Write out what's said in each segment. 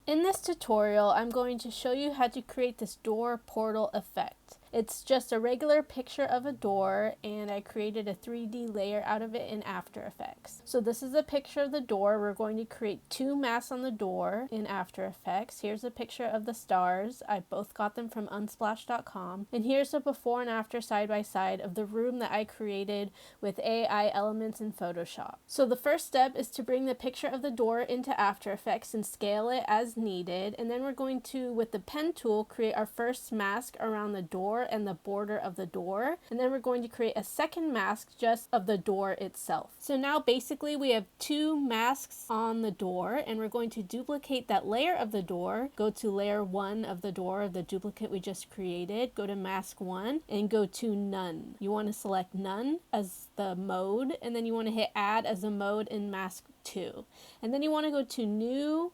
In this tutorial, I'm going to show you how to create this door portal effect. It's just a regular picture of a door, and I created a 3D layer out of it in After Effects. So this is a picture of the door. We're going to create two masks on the door in After Effects. Here's a picture of the stars. I both got them from unsplash.com. And here's a before and after side by side of the room that I created with AI elements in Photoshop. So the first step is to bring the picture of the door into After Effects and scale it as needed. And then we're going to, with the pen tool, create our first mask around the door and the border of the door, and then we're going to create a second mask just of the door itself. So now basically we have two masks on the door, and we're going to duplicate that layer of the door. Go to layer 1 of the door, the duplicate we just created, go to mask 1 and go to none. You want to select none as the mode, and then you want to hit add as a mode in mask 2, and then you want to go to new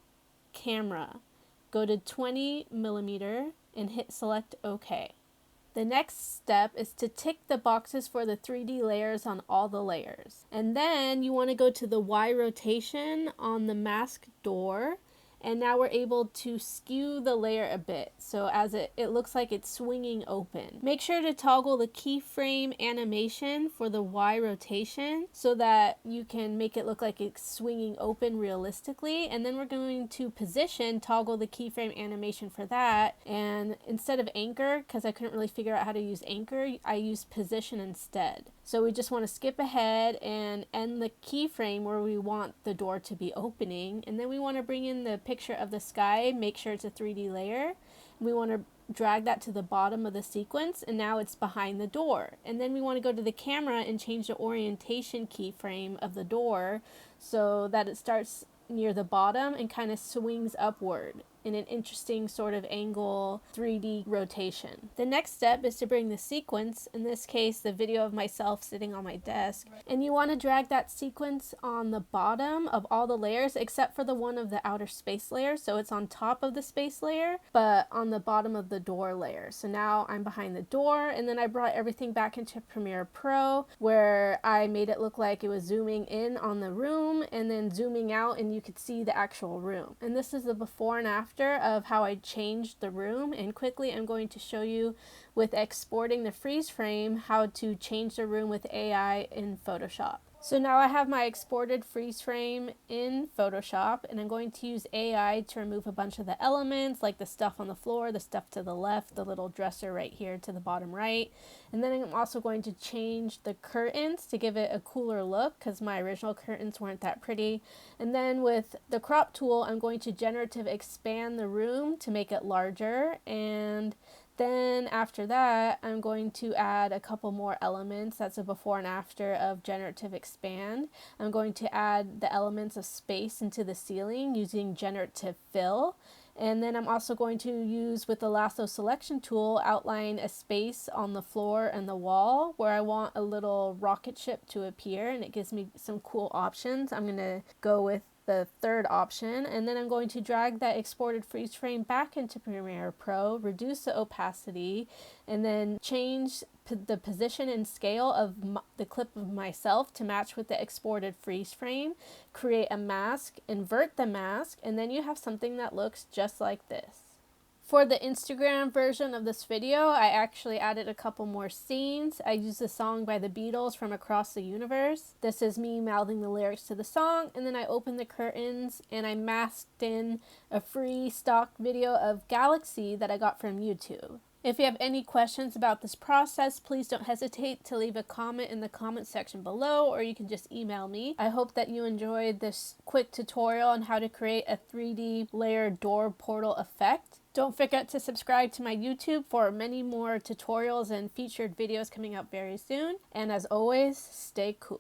camera, go to 20mm and hit select OK. The next step is to tick the boxes for the 3D layers on all the layers. And then you want to go to the Y rotation on the mask door. And now we're able to skew the layer a bit, so as it looks like it's swinging open. Make sure to toggle the keyframe animation for the Y rotation so that you can make it look like it's swinging open realistically. And then we're going to position, toggle the keyframe animation for that. And instead of anchor, because I couldn't really figure out how to use anchor, I used position instead. So we just want to skip ahead and end the keyframe where we want the door to be opening. And then we want to bring in the picture of the sky, make sure it's a 3D layer. We want to drag that to the bottom of the sequence, and now it's behind the door. And then we want to go to the camera and change the orientation keyframe of the door so that it starts near the bottom and kind of swings upward in an interesting sort of angle 3D rotation. The next step is to bring the sequence, in this case the video of myself sitting on my desk, and you want to drag that sequence on the bottom of all the layers except for the one of the outer space layer, so it's on top of the space layer but on the bottom of the door layer. So now I'm behind the door, and then I brought everything back into Premiere Pro where I made it look like it was zooming in on the room and then zooming out and you could see the actual room. And this is the before and after of how I changed the room, and quickly I'm going to show you with exporting the freeze frame how to change the room with AI in Photoshop. So now I have my exported freeze frame in Photoshop, and I'm going to use AI to remove a bunch of the elements like the stuff on the floor, the stuff to the left, the little dresser right here to the bottom right. And then I'm also going to change the curtains to give it a cooler look because my original curtains weren't that pretty. And then with the crop tool, I'm going to generative expand the room to make it larger, and then after that, I'm going to add a couple more elements. That's a before and after of generative expand. I'm going to add the elements of space into the ceiling using generative fill. And then I'm also going to use, with the lasso selection tool, outline a space on the floor and the wall where I want a little rocket ship to appear, and it gives me some cool options. I'm going to go with the third option, and then I'm going to drag that exported freeze frame back into Premiere Pro, reduce the opacity, and then change the position and scale of the clip of myself to match with the exported freeze frame, create a mask, invert the mask, and then you have something that looks just like this. For the Instagram version of this video, I actually added a couple more scenes. I used a song by the Beatles from Across the Universe. This is me mouthing the lyrics to the song, and then I opened the curtains and I masked in a free stock video of Galaxy that I got from YouTube. If you have any questions about this process, please don't hesitate to leave a comment in the comment section below, or you can just email me. I hope that you enjoyed this quick tutorial on how to create a 3D layered door portal effect. Don't forget to subscribe to my YouTube for many more tutorials and featured videos coming out very soon. And as always, stay cool.